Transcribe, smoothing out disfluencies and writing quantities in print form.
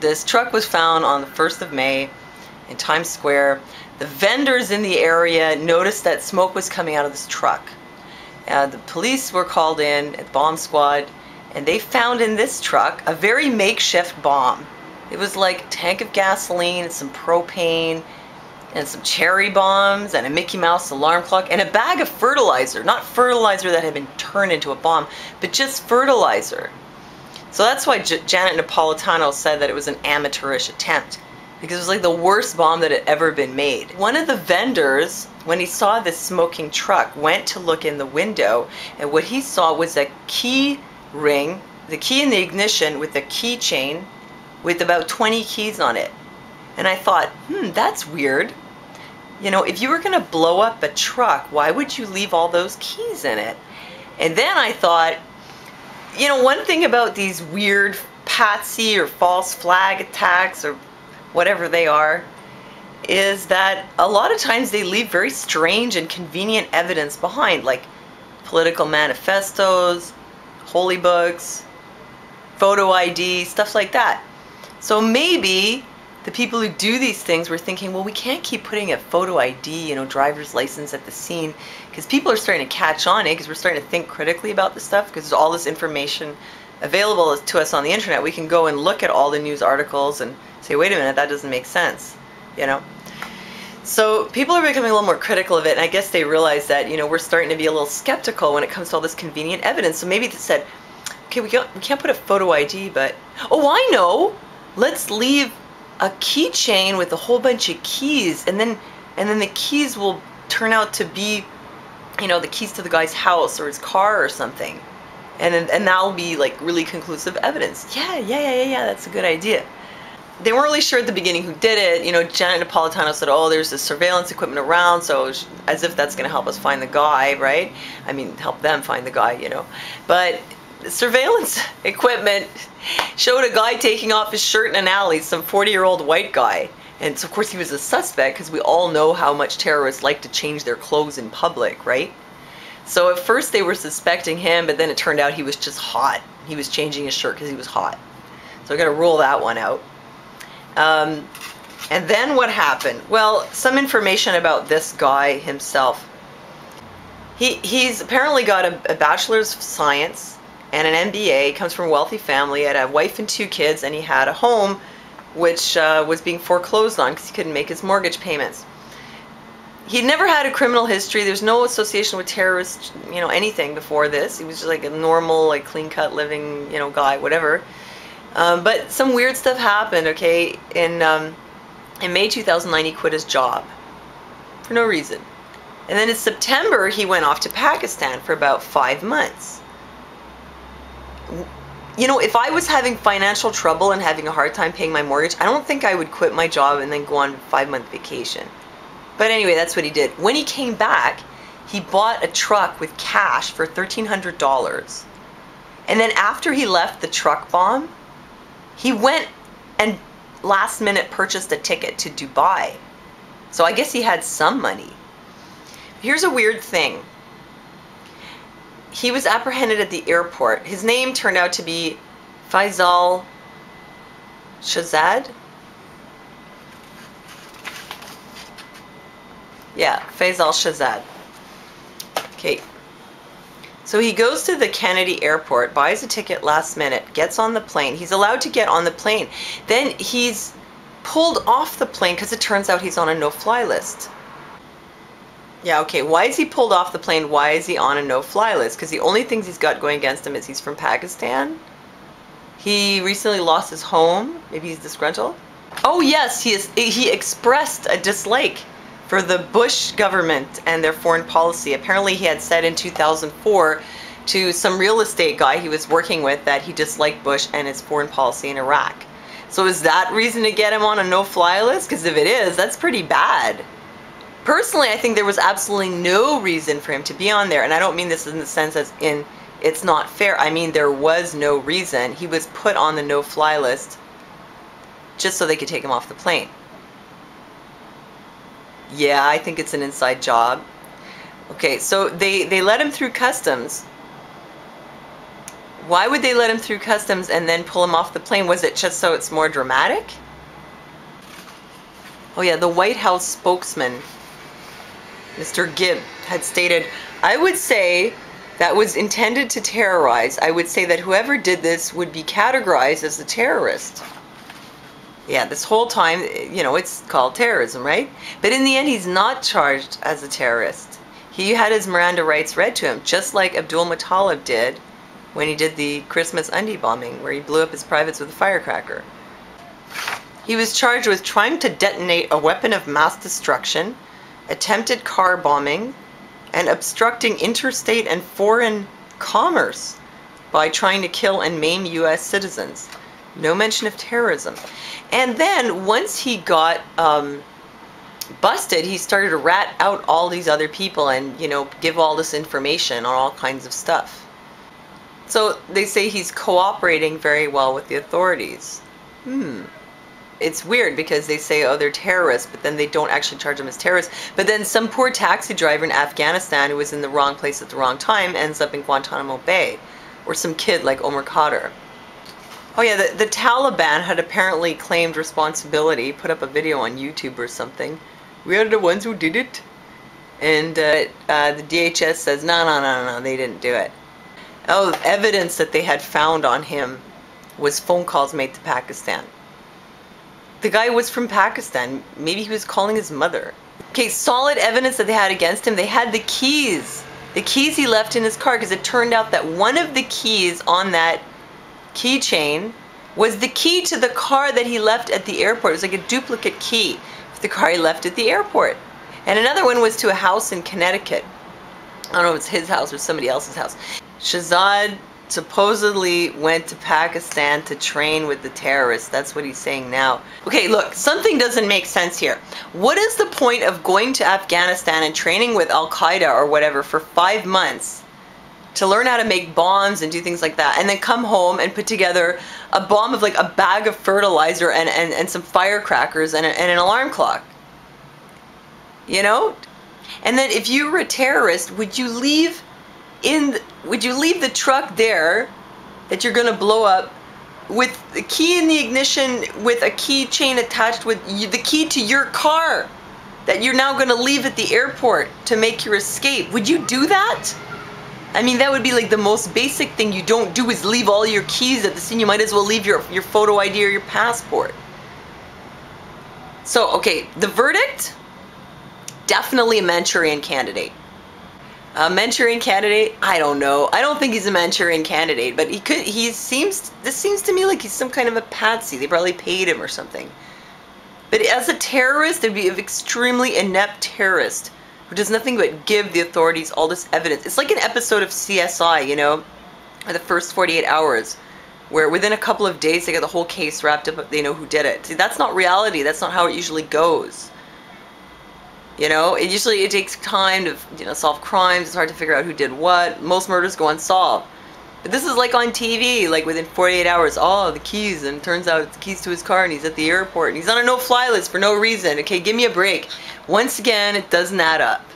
This truck was found on the 1st of May in Times Square. The vendors in the area noticed that smoke was coming out of this truck. The police were called in, at bomb squad, and they found in this truck a very makeshift bomb. It was like a tank of gasoline and some propane and some cherry bombs and a Mickey Mouse alarm clock and a bag of fertilizer. Not fertilizer that had been turned into a bomb, but just fertilizer. So that's why Janet Napolitano said that it was an amateurish attempt, because it was like the worst bomb that had ever been made. One of the vendors, when he saw this smoking truck, went to look in the window, and what he saw was a key ring, the key in the ignition with a keychain with about 20 keys on it. And I thought, that's weird. You know, if you were going to blow up a truck, why would you leave all those keys in it? And then I thought, you know, one thing about these weird Patsy or false flag attacks or whatever they are, is that a lot of times they leave very strange and convenient evidence behind, like political manifestos, holy books, photo ID, stuff like that. So maybe the people who do these things were thinking, well, we can't keep putting a photo ID, you know, driver's license at the scene, because people are starting to catch on, because we're starting to think critically about this stuff, because there's all this information available to us on the internet. We can go and look at all the news articles and say, wait a minute, that doesn't make sense, you know. So people are becoming a little more critical of it, and I guess they realize that, you know, we're starting to be a little skeptical when it comes to all this convenient evidence. So maybe they said, okay, we can't put a photo ID, but, oh, I know, let's leave a keychain with a whole bunch of keys, and then the keys will turn out to be, you know, the keys to the guy's house or his car or something, and that'll be like really conclusive evidence. Yeah, that's a good idea. They weren't really sure at the beginning who did it. You know, Janet Napolitano said, oh, there's this surveillance equipment around, so as if that's going to help us find the guy, right? I mean, help them find the guy, you know. But the surveillance equipment showed a guy taking off his shirt in an alley, some 40-year-old white guy. And so, of course, he was a suspect, because we all know how much terrorists like to change their clothes in public, right? So at first they were suspecting him, but then it turned out he was just hot. He was changing his shirt because he was hot. So we're going to rule that one out. And then what happened? Well, some information about this guy himself. He's apparently got a bachelor's of science and an MBA, comes from a wealthy family, had a wife and 2 kids, and he had a home which was being foreclosed on because he couldn't make his mortgage payments. He'd never had a criminal history. There's no association with terrorists, you know, anything before this. He was just like a normal, like clean-cut living, you know, guy, whatever. But some weird stuff happened, okay? In May 2009, he quit his job for no reason. And then in September, he went off to Pakistan for about 5 months. You know, if I was having financial trouble and having a hard time paying my mortgage, I don't think I would quit my job and then go on a 5-month vacation. But anyway, that's what he did. When he came back, he bought a truck with cash for $1,300. And then after he left the truck bomb, he went and last minute purchased a ticket to Dubai. So I guess he had some money. Here's a weird thing. He was apprehended at the airport. His name turned out to be Faisal Shahzad. Yeah, Faisal Shahzad. Okay. So he goes to the Kennedy airport, buys a ticket last minute, gets on the plane. He's allowed to get on the plane. Then he's pulled off the plane because it turns out he's on a no-fly list. Yeah, okay, why is he pulled off the plane? Why is he on a no-fly list? Because the only things he's got going against him is he's from Pakistan. He recently lost his home. Maybe he's disgruntled. Oh yes, he expressed a dislike for the Bush government and their foreign policy. Apparently he had said in 2004 to some real estate guy he was working with that he disliked Bush and his foreign policy in Iraq. So is that reason to get him on a no-fly list? Because if it is, that's pretty bad. Personally, I think there was absolutely no reason for him to be on there. And I don't mean this in the sense as in it's not fair. I mean there was no reason. He was put on the no-fly list just so they could take him off the plane. Yeah, I think it's an inside job. Okay, so they let him through customs. Why would they let him through customs and then pull him off the plane? Was it just so it's more dramatic? Oh yeah, the White House spokesman, Mr. Gibb, had stated, I would say that was intended to terrorize. I would say that whoever did this would be categorized as a terrorist. Yeah, this whole time, you know, it's called terrorism, right? But in the end, he's not charged as a terrorist. He had his Miranda rights read to him, just like Abdul Muttalib did when he did the Christmas undie bombing, where he blew up his privates with a firecracker. He was charged with trying to detonate a weapon of mass destruction, attempted car bombing, and obstructing interstate and foreign commerce by trying to kill and maim U.S. citizens. No mention of terrorism. And then once he got busted, he started to rat out all these other people and, you know, give all this information on all kinds of stuff. So they say he's cooperating very well with the authorities. It's weird because they say, oh, they're terrorists, but then they don't actually charge them as terrorists. But then some poor taxi driver in Afghanistan who was in the wrong place at the wrong time ends up in Guantanamo Bay. Or some kid like Omar Khadr. Oh yeah, the Taliban had apparently claimed responsibility, put up a video on YouTube or something. We are the ones who did it. And the DHS says, no, they didn't do it. Oh, evidence that they had found on him was phone calls made to Pakistan. The guy was from Pakistan. Maybe he was calling his mother. Okay, solid evidence that they had against him. They had the keys. The keys he left in his car, because it turned out that one of the keys on that keychain was the key to the car that he left at the airport. It was like a duplicate key for the car he left at the airport. And another one was to a house in Connecticut. I don't know if it's his house or somebody else's house. Shahzad supposedly went to Pakistan to train with the terrorists. That's what he's saying now. Okay, look, something doesn't make sense here. What is the point of going to Afghanistan and training with Al-Qaeda or whatever for 5 months to learn how to make bombs and do things like that, and then come home and put together a bomb of like a bag of fertilizer and some firecrackers and an alarm clock? You know? And then if you were a terrorist, would you leave the truck there that you're gonna blow up with the key in the ignition with a keychain attached with the key to your car that you're now gonna leave at the airport to make your escape? Would you do that? I mean, that would be like the most basic thing you don't do, is leave all your keys at the scene. You might as well leave your photo ID or your passport. So, okay, the verdict? Definitely a Manchurian candidate. A Manchurian candidate? I don't know. I don't think he's a Manchurian candidate, but this seems to me like he's some kind of a patsy. They probably paid him or something. But as a terrorist, it'd be an extremely inept terrorist who does nothing but give the authorities all this evidence. It's like an episode of CSI, you know, or the first 48 hours, where within a couple of days they got the whole case wrapped up, they know who did it. See, that's not reality. That's not how it usually goes. You know, it takes time to, you know, solve crimes. It's hard to figure out who did what. Most murders go unsolved. But this is like on TV, like within 48 hours, oh, the keys, and it turns out it's the keys to his car, and he's at the airport, and he's on a no-fly list for no reason. Okay, give me a break. Once again, it doesn't add up.